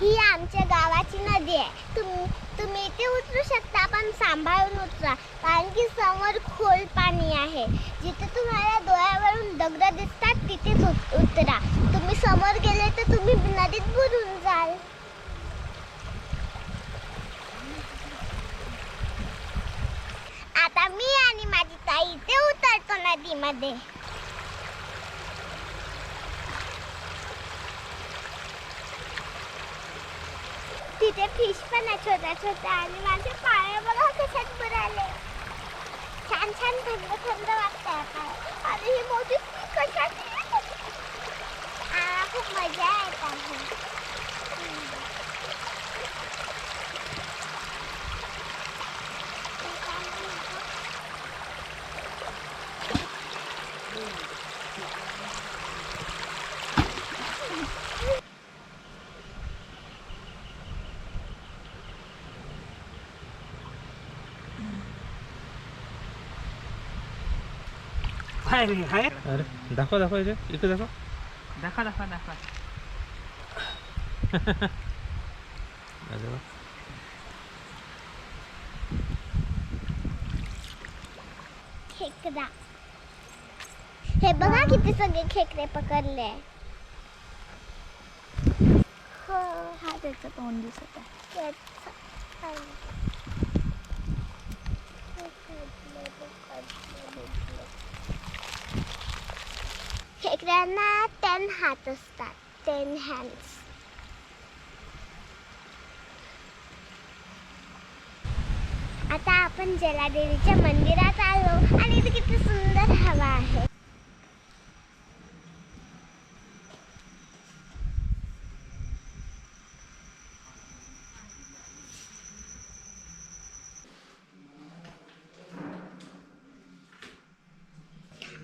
ही आमच्या गावाची नदी आहे. तुम्ही इथे उतरू शकता, पण सांभाळून उतरा, कारण की समोर खोल पाणी आहे. जिथे तुम्हाला डोळ्यावरून दगड दिसतात तिथेच उतरा. तुम्ही समोर गेले तर तुम्ही नदीत बुडून जाल. आता मी आणि माझी ताई इथे उतरतो नदीमध्ये. तिथे फिश पण आहे छोट्या छोट्या, आणि माझे पाय बघा कशात बुडाले. छान छान थंड थंड वाटतंय पाय. आणि ही मोठी फिश कशाची खूप मजा येत आहे. अरे दाखव दाखव इथे दाखव. दाखवा दाखवा दाखवा. अरे वा. खेकडा. हे बघा किती सगळे खेकडे पकडले. हो, हा त्याचं तोंड दिसत आहे. खेकड्यांना 10 हात असतात. 10 हँड्स. आता आपण जलादेवीच्या मंदिरात आलो, आणि इथे किती सुंदर हवा आहे.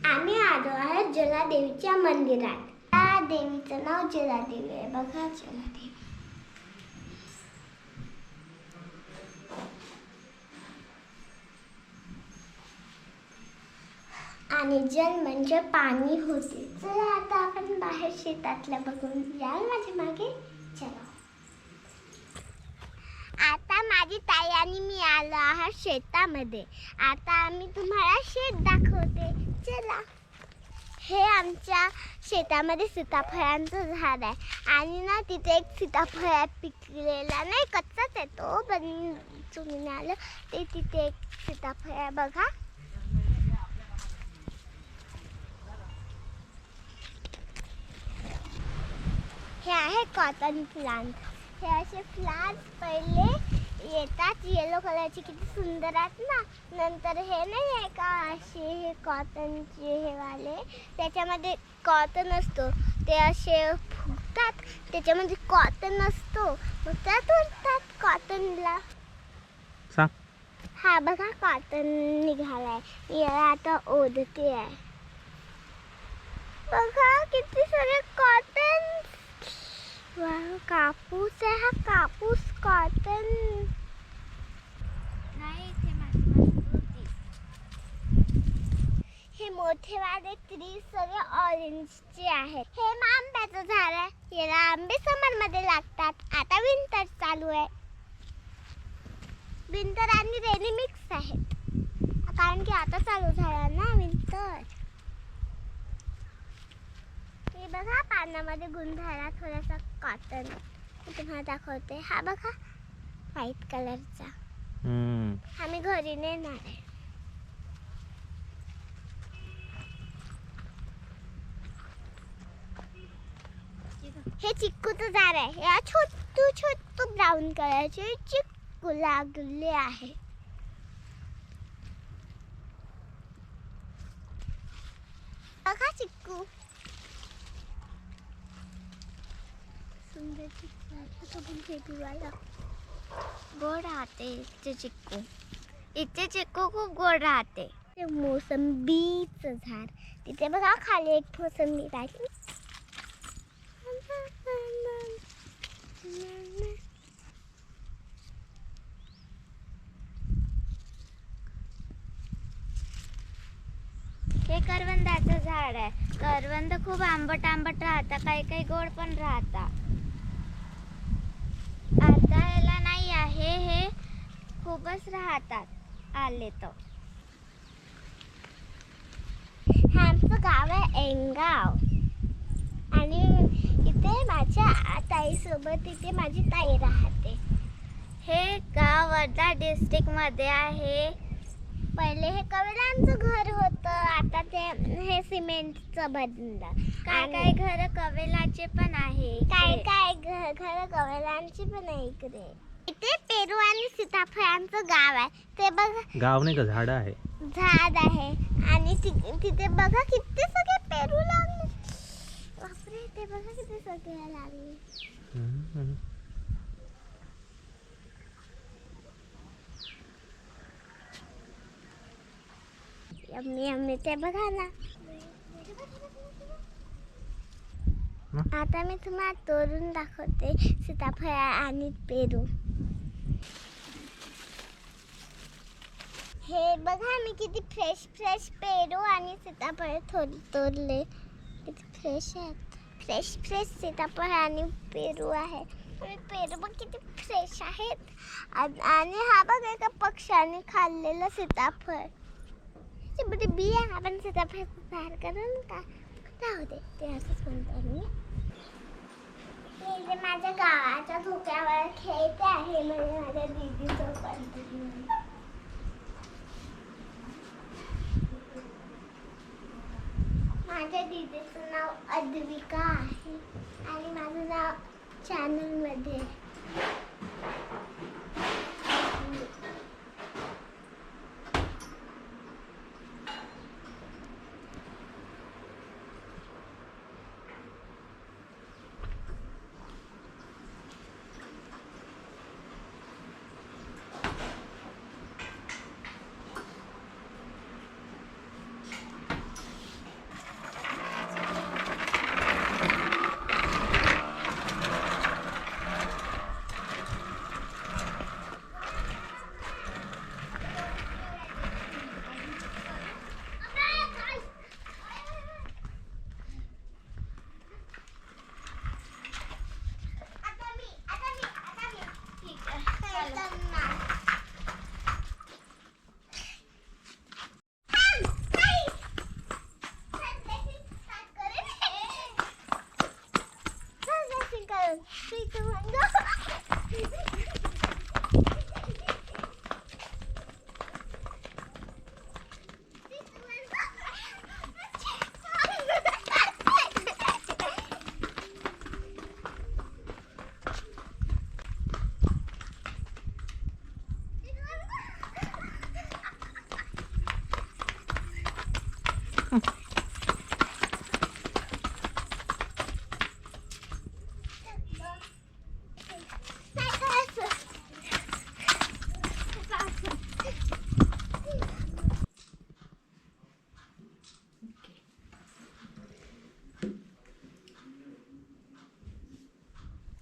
आम्ही आलो आहे जलादेवीच्या मंदिरात. त्या देवीचं नाव जलादेवी आहे. बघा जलादेवी. आणि जल म्हणजे पाणी होते. चला आता आपण बाहेर शेतातल्या बघून याल माझ्या मागे. चला. आता माझी ताई आणि मी आलो आहोत शेतामध्ये. आता आम्ही तुम्हाला शेत दाखवते. चला. हे आमच्या शेतामध्ये सीताफळांचं झाड आहे, आणि ना तिथे एक सीताफळ पिकलेला नाही, कच्चाच आहे तो, पण तुम्ही आलं ते तिथे एक सीताफळ आहे बघा. हे आहे कॉटन प्लांट. हे असे फ्लावर्स पहिले येतात येलो कलरचे, किती सुंदर आहेत ना. नंतर हे नाही आहे का असे हे कॉटनचे हे वाले, त्याच्यामध्ये कॉटन असतो, ते असे फुगतात, त्याच्यामध्ये कॉटन असतो, मग त्यात उडतात कॉटनला. सांग. हा बघा कॉटन निघालाय. याला आता ओढते आहे. बघा किती सारे कॉटन. वाह, कापूस आहे हा. कापूस कॉटन. नाही इथे माझी. हे मोठे वाले ट्री सगळे ऑरेंजचे आहेत. हे आंब्याचं झाड आहे. याला आंबे समर मध्ये लागतात. आता विंटर चालू आहे. विंटर आणि रेनी मिक्स आहेत, कारण की आता चालू झाला ना विंटर. हे बघा पानामध्ये गुंडाळा थोडासा कॉटन. मी तुम्हाला दाखवते. हा बघा व्हाईट कलरचा. आम्ही घरी नेणार आहे. हे चिक्कूचं झाड आहे. या छोटू छोटू ब्राऊन कलरचे चिक्कू लागले आहे. बघा चिक्कू. सुंदर चिक्कू वाला. गोड राहते इथे चिक्कू. इथे चिक्कू खूप गोड राहते. ते मोसंबीचं झाड. तिथे बघा खाली एक मोसंबी राहिली. हे करवंदाचं झाड आहे. करवंद खूप आंबट आंबट राहतात, काही काही गोड पण राहतात. आहे हे खूपच राहतात आले तर. हे आमचं गाव आहे एंगाव आणि इथे माझ्या ताईसोबत इथे माझी ताई राहते. हे गाव वर्धा डिस्ट्रिक्ट मध्ये आहे. पहिले हे कवेलांचं घर होतं, आता ते हे सिमेंटचं बनलं. काय काय घर कवेलाचे पण आहे. काय काय घर कवेलांची पण आहे इकडे. इथे पेरू आणि सीताफळांचं गाव आहे. ते बघा गाव नाही का, झाड आहे. झाड आहे आणि तिथे बघा किती सगळे पेरू लागले. बापरे, ते बघा किती सगळे लागले. हम्म. यम्मी यम्मी, ते बघा ना. आता मी तुम्हाला तोडून दाखवते सीताफळ आणि पेरू. हे बघा मी किती फ्रेश फ्रेश पेरू आणि सीताफळ तोडले. किती फ्रेश आहेत. फ्रेश फ्रेश सीताफळ आणि पेरू आहे. आणि पेरू पण किती फ्रेश आहेत. आणि हा बघा एका पक्ष्याने खाल्लेलं सीताफळ. बी बिया आपण सीताफळ बाहेर करून का राहू दे, ते असंच म्हणतो मी. इथे माझ्या गावाच्या धुक्यावर खेळते आहे म्हणजे माझ्या दीदीसोबत. माझ्या दीदीचं नाव अद्विका आहे आणि माझं नाव चॅनलमध्ये.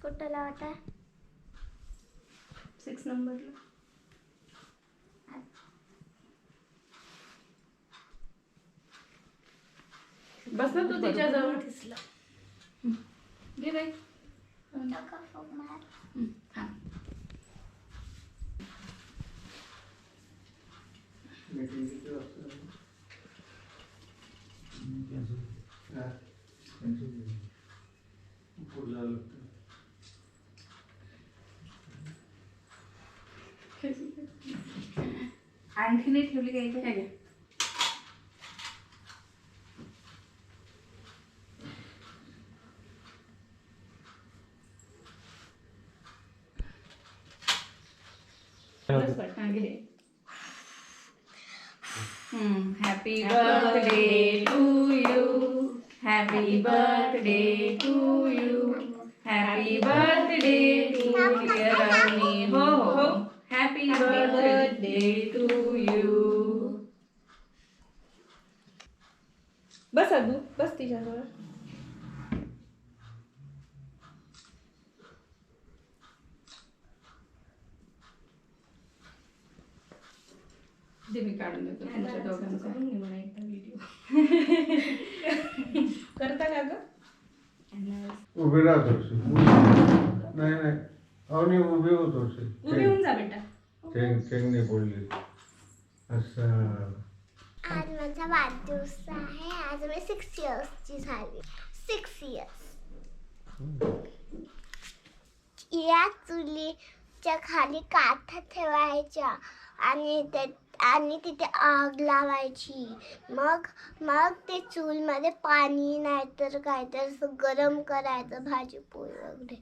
कुठं लावता? 6 नंबरला. बस ना तू तिच्या जवळ. घे बाई. आणखी नाही ठेवली काय इथे? घ्या. Happy birthday to you. Happy birthday to you. Happy birthday to dear Ravni. हो हो. Happy birthday to you. बस अदू, बस तिच्याजवळ. मी काढून देतो तुमच्या दोघांचा. करता का ग? उभे राहतो. नाही नाही अवनी उभी होत होती उभी होऊन जा बेटा. चेंगणी पडली असं. आज माझा वाढदिवस आहे. आज मी 6 इयर्सची झाली. 6 इयर्स. या चुलीच्या खाली काठा ठेवायच्या आणि तिथे आग लावायची. मग ते चूलमध्ये पाणी नाही तर काय तर असं गरम करायचं भाजी पोळी वगैरे.